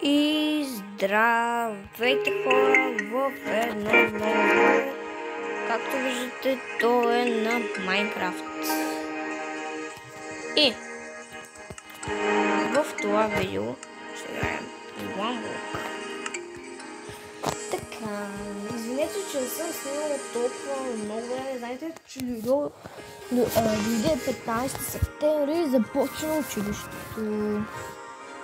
И здравейте хора в едно ново, както виждате, то е на Майнкрафт. И в това видео ще играем Ламбок. Така, извинете, че не съм снимала толкова много време. Знаете, че дойде 15 септември и започна училището.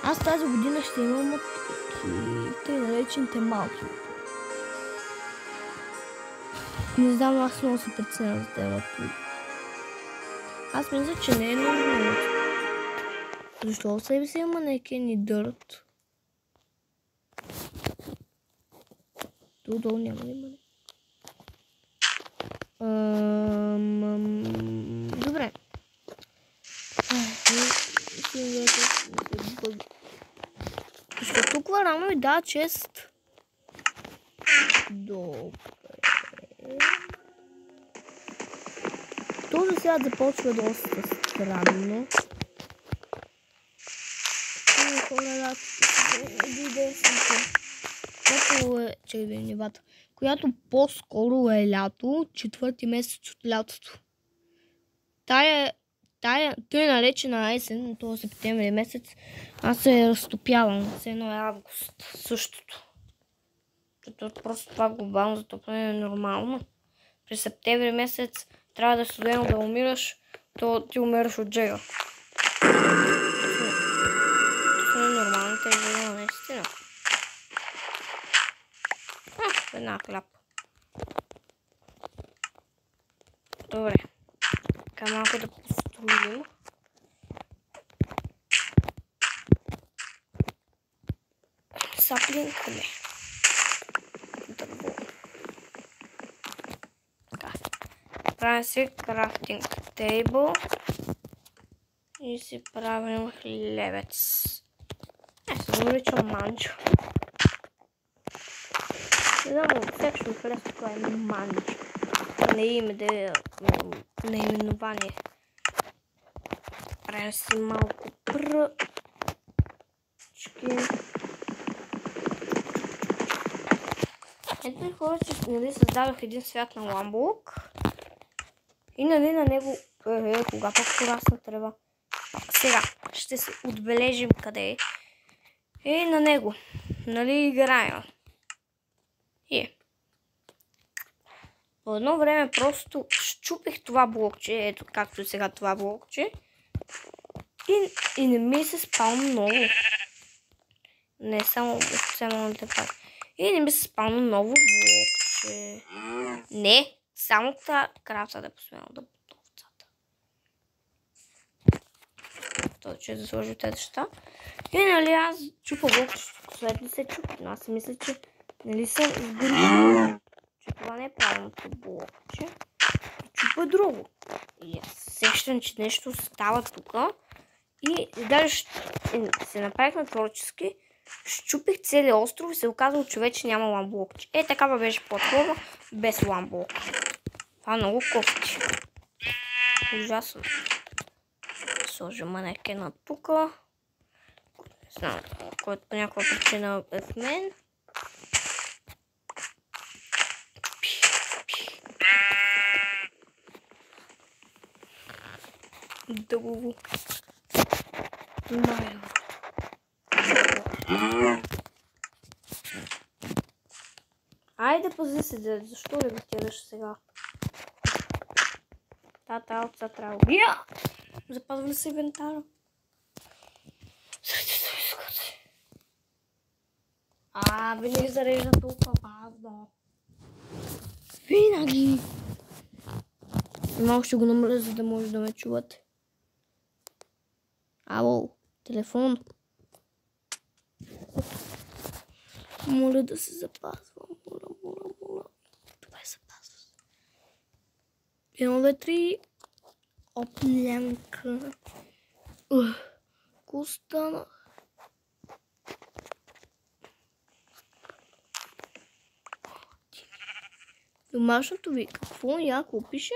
Аз тази година ще имам тъй наречените малки. Не знам, аз много се преценя за темата. Аз мисля, че не е нужно. Защо в себе си има манекен и дърт? Долу няма ли манекен? Добре. Защото тук рано ми дава чест. Добре. Този свят започва доста странно. Която по-скоро е лято, четвърти месец от лятото. Тая наречена есен, този септември месец, аз се разтопявам. Все едно е август. Същото. Защото просто това глобално затопляне е нормално. През септември месец трябва да студено да умираш, то ти умираш от джега. Това е нормалната изгледа, наистина. Една хляб. Добре. Така малко да построим. Саплинг не. Дърво. Така. Правим си крафтинг тейбъл. И си правим хлебец. Се наричам манчо. Не знам, всеки ще ми харесва това е манчо. Не име наименование. Правим си малко пръчки. Ето и хора, че създадох един свят на Ламбок. И на него, кога пък порасна трева. Сега ще се отбележим къде е. И на него, играем. И по едно време просто щупих това блокче, ето както сега това блокче. И не ми се спална много. Не само на тепа. И не ми се спална ново блокче. Не, само крафта да е посмена да бутна овцата. Това че да сложи тези неща. И аз чупа блокче, след ли се чупи. Но аз си мисля, че съм сгрешила. Че това не е правилното блокче. Чупа друго. И сещам, че нещо става тук. И даже се направих на творчески. Щупих целия остров и се оказало, че вече няма ламблокче. Такава беше платформа без ламблок. Това много кофти. Ужасно. Сложа манекена тук. Не знам, който по някаква причина е в мен. Дълго. Майо. Айде пази се, защо ребятираш сега? Тата, овца трябва. Запазва ли се инвентара? Винаги зарежда толкова бавно. Винаги. Малко ще го намаля, за да може да ме чувате. Ало, телефон. Моля да се запазва. Моля. Това се запазва. 1, 2, 3. Оплянка. Костана. Домашното ви, какво яко пише?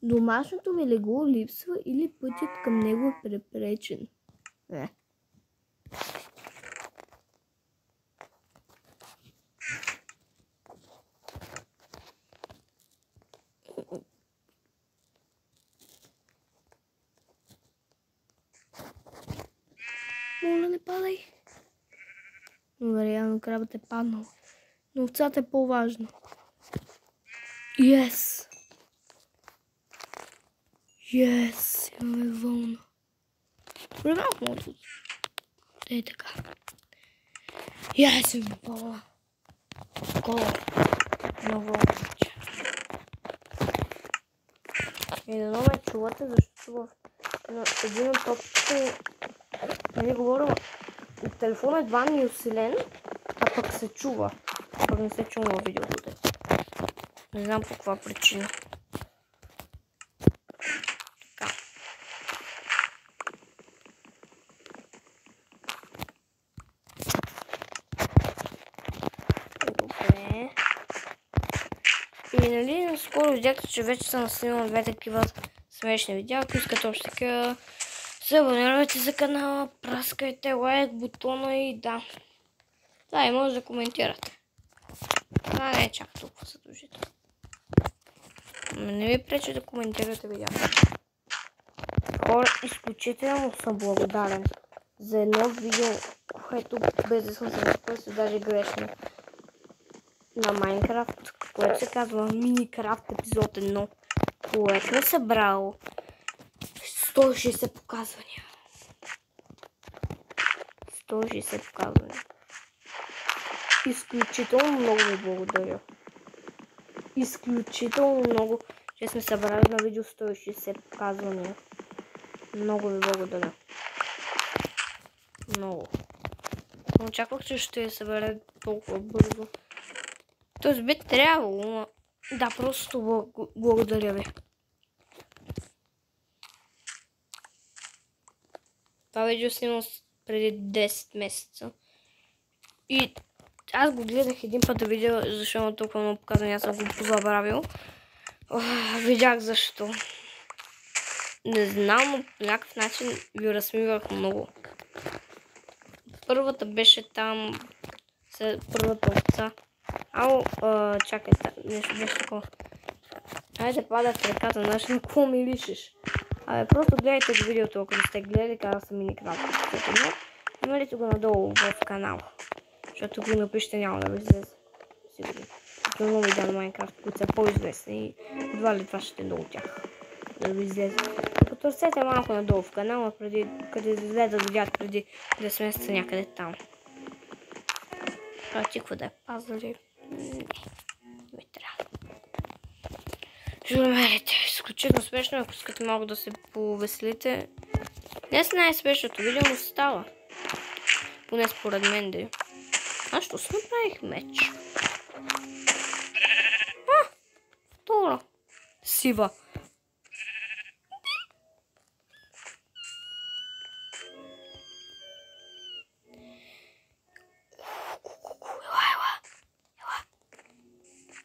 Домашното ви легло липсва или пътят към него е препречен. моля, не падай. Добре, явно крабът е паднал. Но овцата е по-важно. Yes! Yes! Имаме вълна. Добре, малко мога да... Ей така. Yes! Имаме вълна. Гол. На вълна. И да много ме чувате, защото в един от топите не говоря, телефонът едва ми е усилен, а пък се чува. Пък не се чува във видеото. Не знам по каква причина. Така. Добре. И нали, наскоро видяхте, че вече съм снимал две такива смешни видеа. Ако искате още така, се абонирайте за канала, праскайте лайк бутона и да. Да, и може да коментирате. Това не е чак толкова задължително. Не ви пречи да коментирате видеото. Хора, изключително съм благодарен за едно видео, което без да съм се разпъсил даже грешно на Майнкрафт, което се казва Миникрафт епизод 1, което е събрало 160 показвания. 160 показвания. Изключително много ви благодаря. Изключително много, че сме събрали на видео 160 показвания. Много ви благодаря. Много. Не очаквах, че ще събере толкова бързо. Тоест би трябвало, но... Да, просто благодаря ви. Това видео снимам преди 10 месеца. И аз го гледах един път да видя, защо има толкова много показвания, аз съм го позабравил. Видях защо. Не знам, но по някакъв начин ви разсмивах много. Първата беше там, първата овца. Ало, чакай, нещо беше такова. Хайде пада в ръката, знаеш на какво ми лишиш? Абе, просто гледайте го видеото, ако не сте гледали, каза съм Миникрафт. Ималите го надолу в канала. Защото го напишете, няма да ви излезе. Сигурно. Като много видеа на Майнкрафт, които са по-известни и едва ли това ще е много от тях. Да ви излезе. Потърсете малко надолу в канала, къде излезат видеята преди 10 месеца някъде там. Това ти какво да е пазали? Не трябва. Ще намерите. Изключително смешно, ако искате малко да се повеселите. Днес най-смешното видео му става. Поне според мен да е. Аз що си направих меч? Втора. Сива.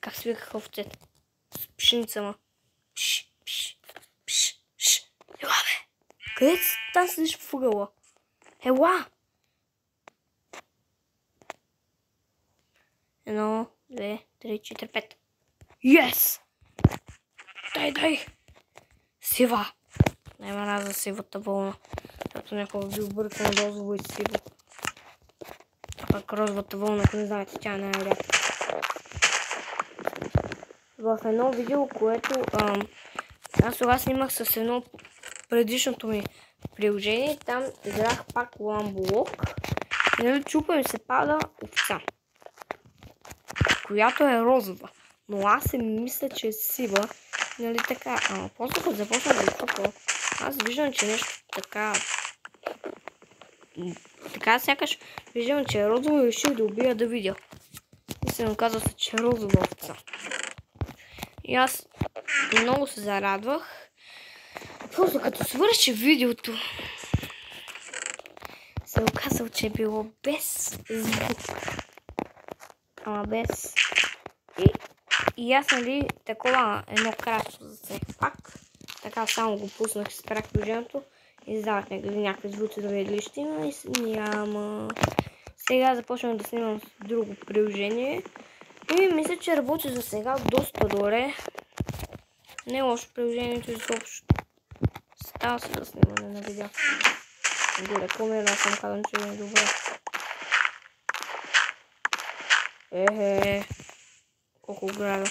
Как свикаха овцете? С пшеница, ма. Пш, пш, пш, пш. Ела, бе! Къде си там седиш в ъгъла? Ела! 1, 2, 3, 4, 5. Yes! Дай! Сива! Няма раз за сивата вълна. Защото някога би объркал на розово и сиво. А пък розовата вълна, ако не знаете, тя не е рядка. В едно видео, което аз сега снимах с едно предишното ми приложение, там играх пак ламболок и нали чупа ми се пада овца, която е розова, но аз си мисля, че е сива, нали така, после като започна да чупа, аз виждам, че нещо така сякаш виждам, че е розово и реших да убия да видя. И се оказва се, че е розова овца. И аз много се зарадвах. Просто като свърши видеото, се оказал, че е било без звук. Ама без. И аз нали такова едно красо засех пак. Така само го пуснах и спрях приложението. И издавах някакви звуци да видя дали ще има и няма. Сега започвам да снимам с друго приложение. И мисля, че работи за сега доста добре. Не е лошо приложението изобщо. Става се да снимане на видео. Далеко аз съм казвам, че е добре. Колко града.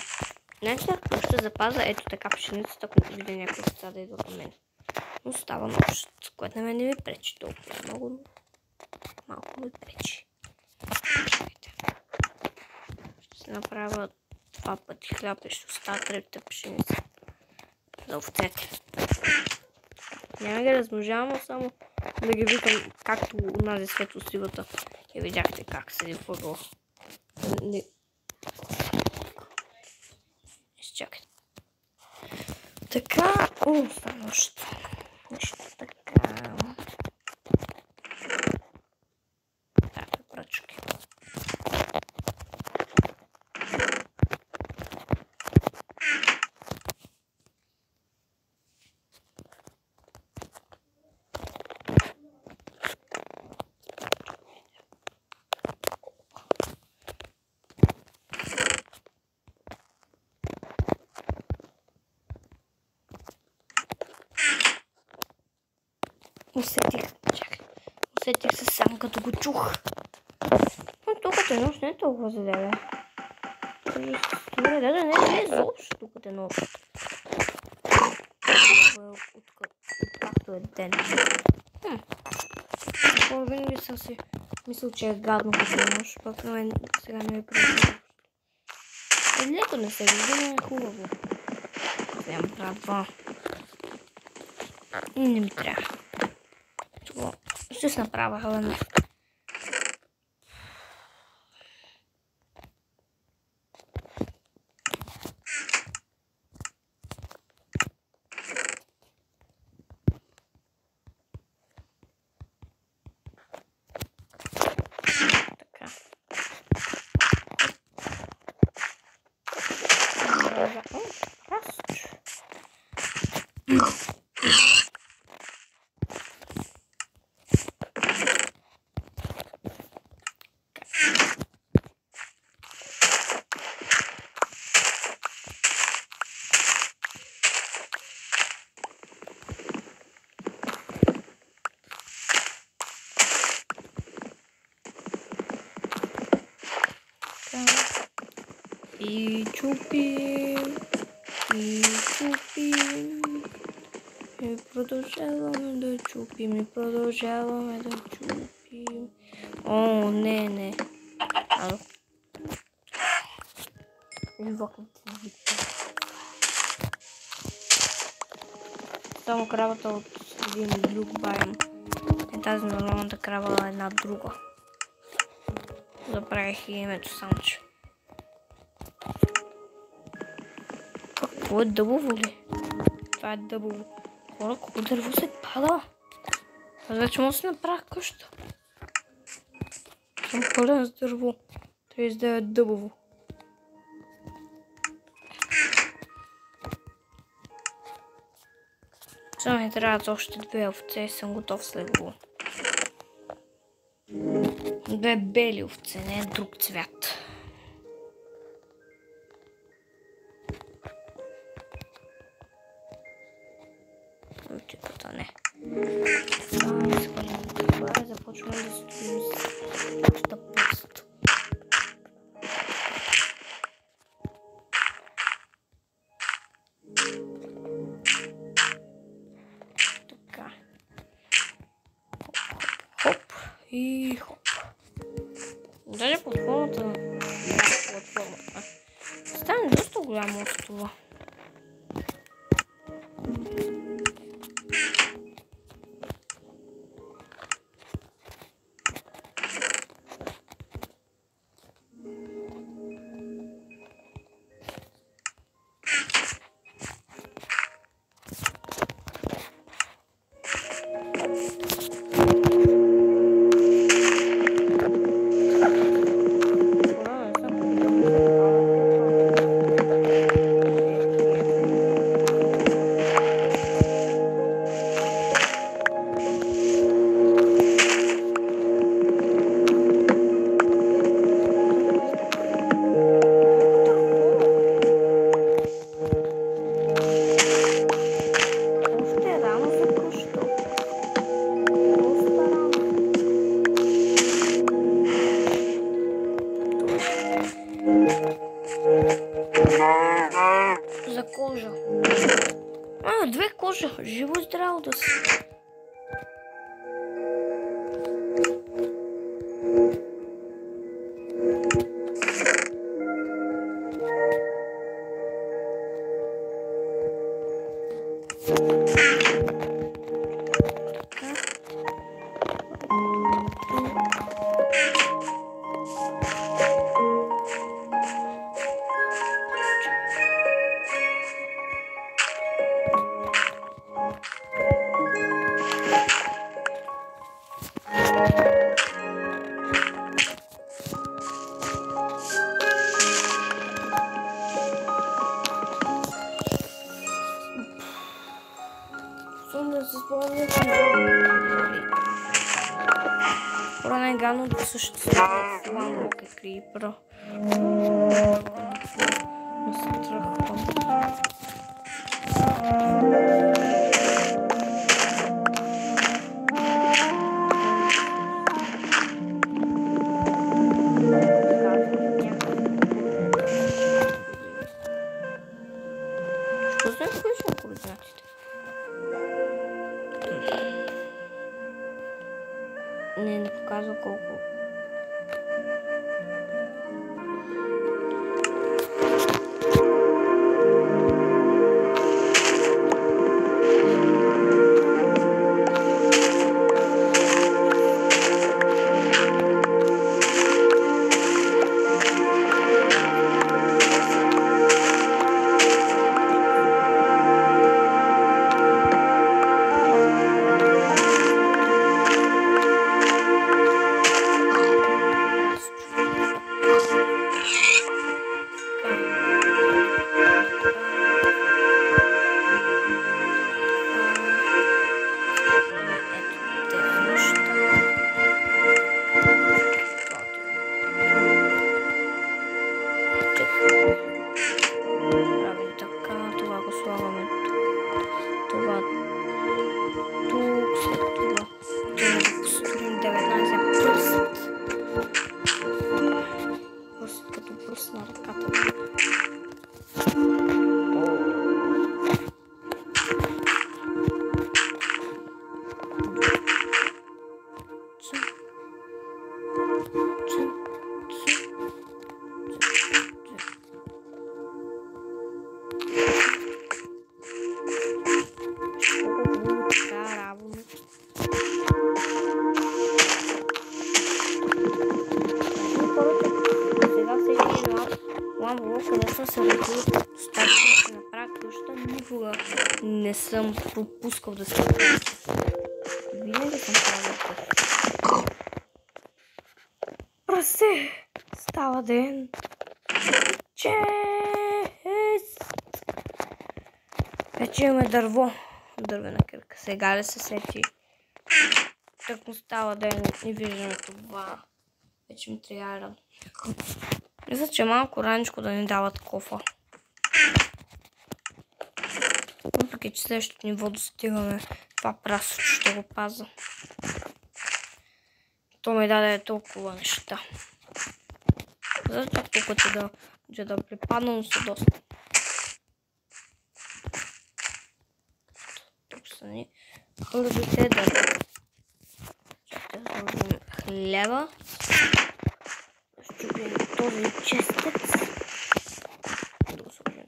Нещо ще запазя ето така пшеницата, ако видя някой деца да идва към мен. Но става нощ, което на мен не ми пречи толкова много. Малко ми пречи. Ще се направя 2 пъти хляб и ще остава 3-та пшеница. За овцете. Няма ги размножавам, само да ги викам, както унази светло-сивата. И видяхте как седи в ъгъл. Изчакайте. Така, стана още. Нещо така. Так, пръчки. Усетих се сам като го чух. Но тук е нощ, не е толкова заделя. Добре, да, не е изобщо тук е нощ. Откакто е ден. Винаги съм си мислил, че е гадно като е нощ, пък на мен сега не е приятно. Лето не се вижда, но е хубаво. Вземам трябва. И не ми трябва. Ще се направя хълна. Така. И чупим, и продължаваме да чупим, и продължаваме да чупим. О, не. Ало. Само кравата от един друг байм. Е тази нормалната крава, една друга. Забравих и името само, че. Какво е дъбово ли? Това е дъбово. Хора, колко дърво се пада? Аз вече мога да си направя къща. Съм пълен с дърво. 39 дъбово. Само ми трябват още 2 овце и съм готов с легло. 2 бели овце, не е друг цвят. Типата не. Това започваме да стоим с обща пуст. Така. Хоп и хоп. Даже платформата на платформата стане доста голямо от това. цяло да се... Ora è gano da съществува che creeper. Не се тръхвам. Що се включва координатите? Не показва колко. Не съм пропускал да се правя. Винаги съм правил това. Прасе! Става ден. Чест! Вече имаме дърво. Дървена кърка. Сега ли се сети? Так му става ден и виждаме това. Вече ми трябва. Мисля, че малко раничко да ни дават кофа. Въпреки, че следващото ниво достигаме това прасо, ще го паза. То ми даде толкова неща. Зато тук да припадна, но са доста. Тук са ни хлебите да сложим хляба. Щупим този честец. Да го сложим.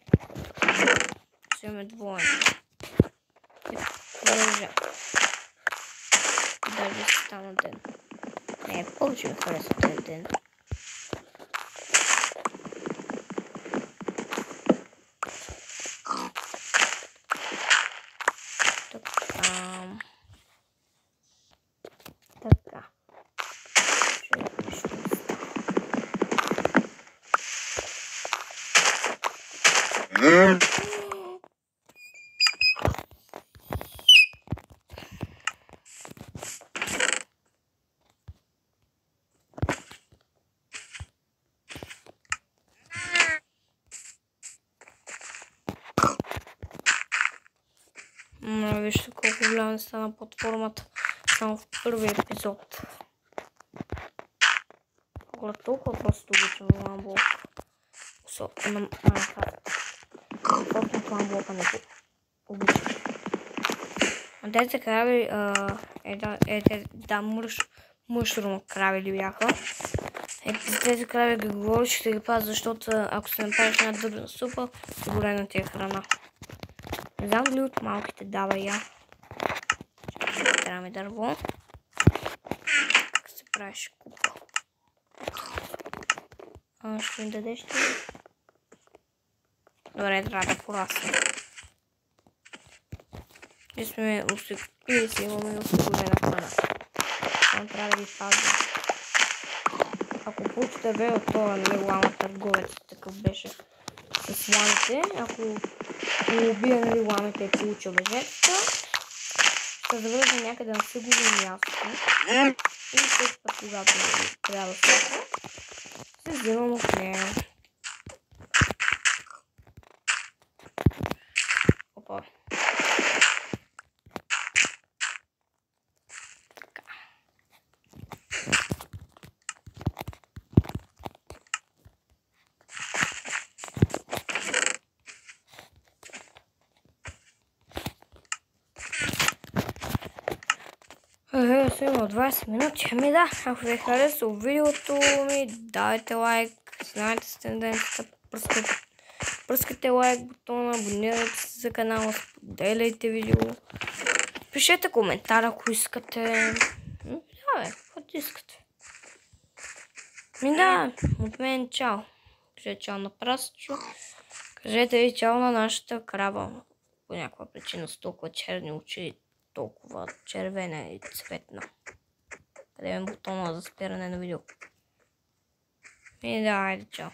Имаме двоен. И продължа. Даже стана ден. Не, повече ми хареса този ден. Така. Вижте колко голяма стана платформата само в първи епизод. Когато толкова просто обичам ламблок. На Майнкрафт. Толкова ламблока не го обичам. Те крави, мъшрум крави ли бяха. Тези крави ги говори, ще ги пазя, защото ако се направиш една дървена супа, горена ти е храна. Не знам дали от малките дава я. Трябва ми дърво. Как се правиш купа? Ще ми дадеш ти? Добре, трябва да порасне. И си имаме осигурена храна. Само трябва да ги пазя. Ако получите ве от това, нали, лама търговец, такъв беше с ламите, ако убия, нали, ламите и получил бежетата, ще завърза някъде на сигурно място. И след път, когато трябва да се взимам от нея. Опа. Има 20 минути. Ами да, ако ви е харесало видеото ми, дайте лайк. Знаете с тенденцията, пръскате лайк бутона, абонирайте се за канала, споделяйте видео. Пишете коментар, ако искате. Да, бе, каквото искате. Ми да, от мен чао. Кажете чао на прасчо. Кажете ви чао на нашата крава. По някаква причина с толкова черни очи, толкова червена и цветна. Къде е бутона за спиране на видео? И да, айде, чао.